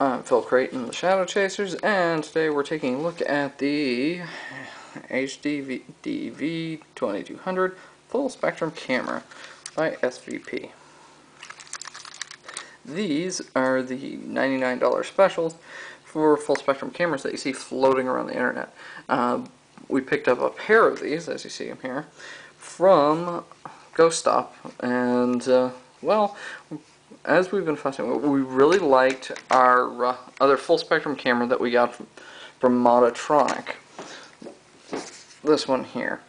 I'm Phil Creighton, the Shadow Chasers, and today we're taking a look at the HD DV2200 Full Spectrum Camera by SVP. These are the $99 specials for full spectrum cameras that you see floating around the internet. We picked up a pair of these, as you see them here, from Ghost Stop, and well, as we've been fussing, we really liked our other full spectrum camera that we got from Modatronic. This one here,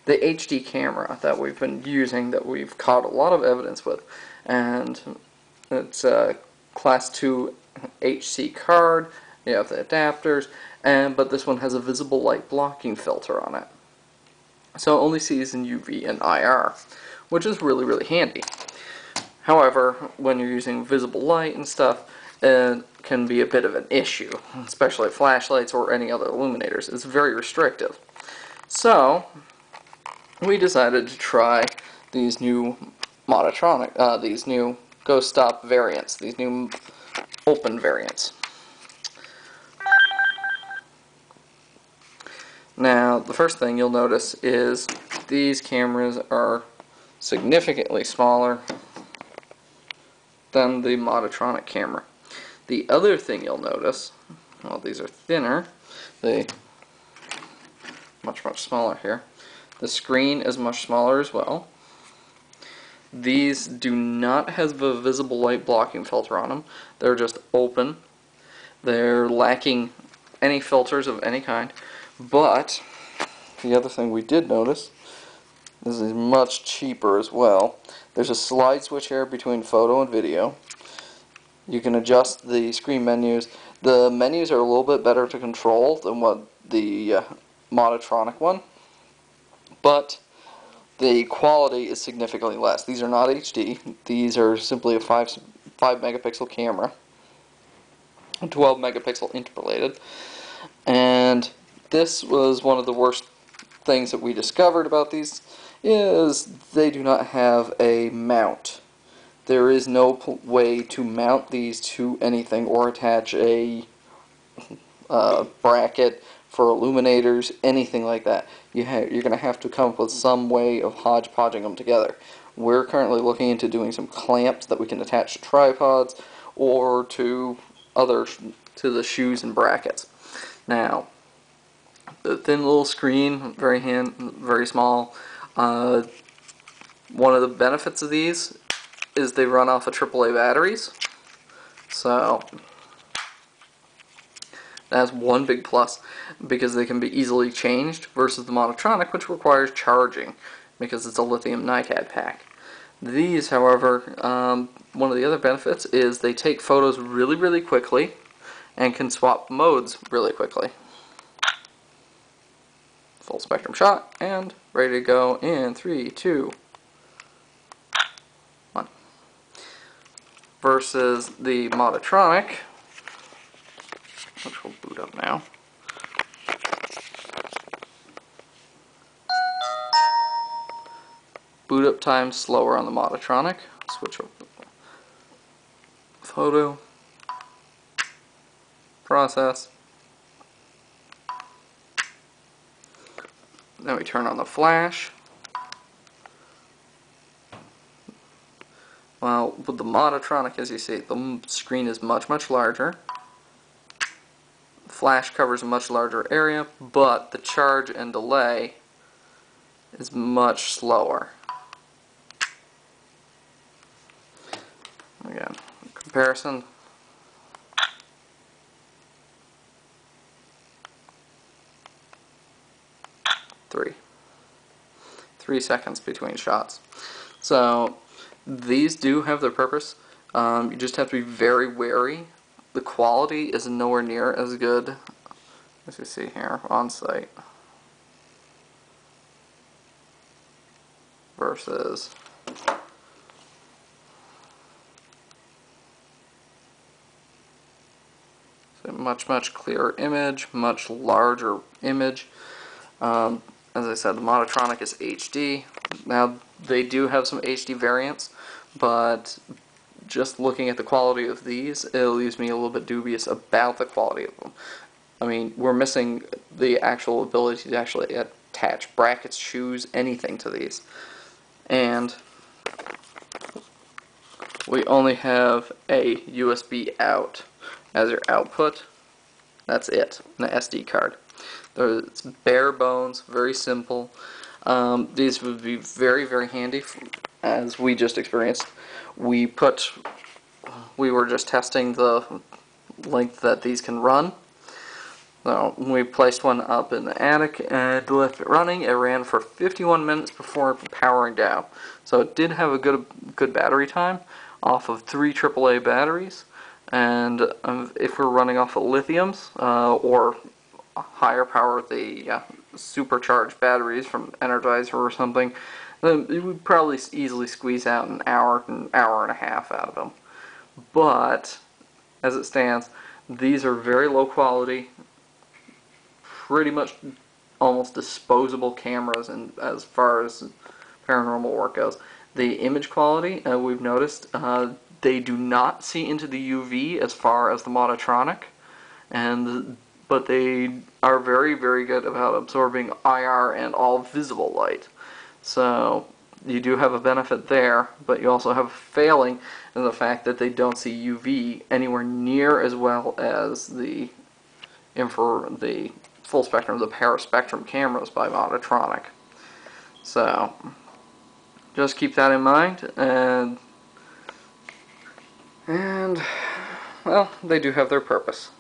the HD camera that we've been using, that we've caught a lot of evidence with, and it's a Class 2 HC card. You have the adapters, but this one has a visible light blocking filter on it, so it only sees in UV and IR, which is really handy. However, when you're using visible light and stuff, it can be a bit of an issue, especially flashlights or any other illuminators. It's very restrictive. So, we decided to try these new Modatronic, these new Ghost Stop variants, these new open variants. Now, the first thing you'll notice is these cameras are significantly smaller than the Modatronic camera. The other thing you'll notice, well, these are thinner, they much smaller here. The screen is much smaller as well. These do not have a visible light blocking filter on them. They're just open. They're lacking any filters of any kind. But the other thing we did notice, this is much cheaper as well. There's a slide switch here between photo and video. You can adjust the screen menus. The menus are a little bit better to control than what the Modatronic one, but the quality is significantly less. These are not HD. These are simply a 5 megapixel camera, 12 megapixel interpolated, and this was one of the worst things that we discovered about these, is they do not have a mount. There is no way to mount these to anything or attach a bracket for illuminators, anything like that. You're going to have to come up with some way of hodgepodging them together. We're currently looking into doing some clamps that we can attach to tripods or to the shoes and brackets. Now, the thin little screen, very small. One of the benefits of these is they run off of AAA batteries, so that's one big plus, because they can be easily changed versus the Modatronic, which requires charging because it's a lithium nitride pack. These, however, one of the other benefits is they take photos really quickly and can swap modes really quickly. Full spectrum shot, and ready to go in 3, 2, 1. Versus the Modatronic, which will boot up now. Boot up time slower on the Modatronic. Switch over. Photo. Process. Then we turn on the flash. Well, with the Modatronic, as you see, the screen is much larger. The flash covers a much larger area, but the charge and delay is much slower. Again, comparison. Three seconds between shots. So these do have their purpose. You just have to be very wary. The quality is nowhere near as good as you see here on site versus much clearer image, much larger image. As I said, the Modatronic is HD. Now, they do have some HD variants, but just looking at the quality of these, it leaves me a little bit dubious about the quality of them. I mean, we're missing the actual ability to actually attach brackets, shoes, anything to these. And we only have a USB out as your output. That's it, an SD card. It's bare bones, very simple. These would be very, very handy, as we just experienced. We were just testing the length that these can run. So we placed one up in the attic and left it running. It ran for 51 minutes before powering down. So it did have a good battery time off of 3 AAA batteries. And if we're running off of lithiums or higher power, the supercharged batteries from Energizer or something, then it would probably easily squeeze out an hour and a half out of them. But as it stands, these are very low quality, pretty much almost disposable cameras, and as far as paranormal work goes. The image quality, we've noticed, they do not see into the UV as far as the Monotronic, but they are very, very good about absorbing IR and all visible light. So you do have a benefit there, but you also have a failing in the fact that they don't see UV anywhere near as well as the full spectrum, the Spectrum cameras by Monotronic. So just keep that in mind, and well, they do have their purpose.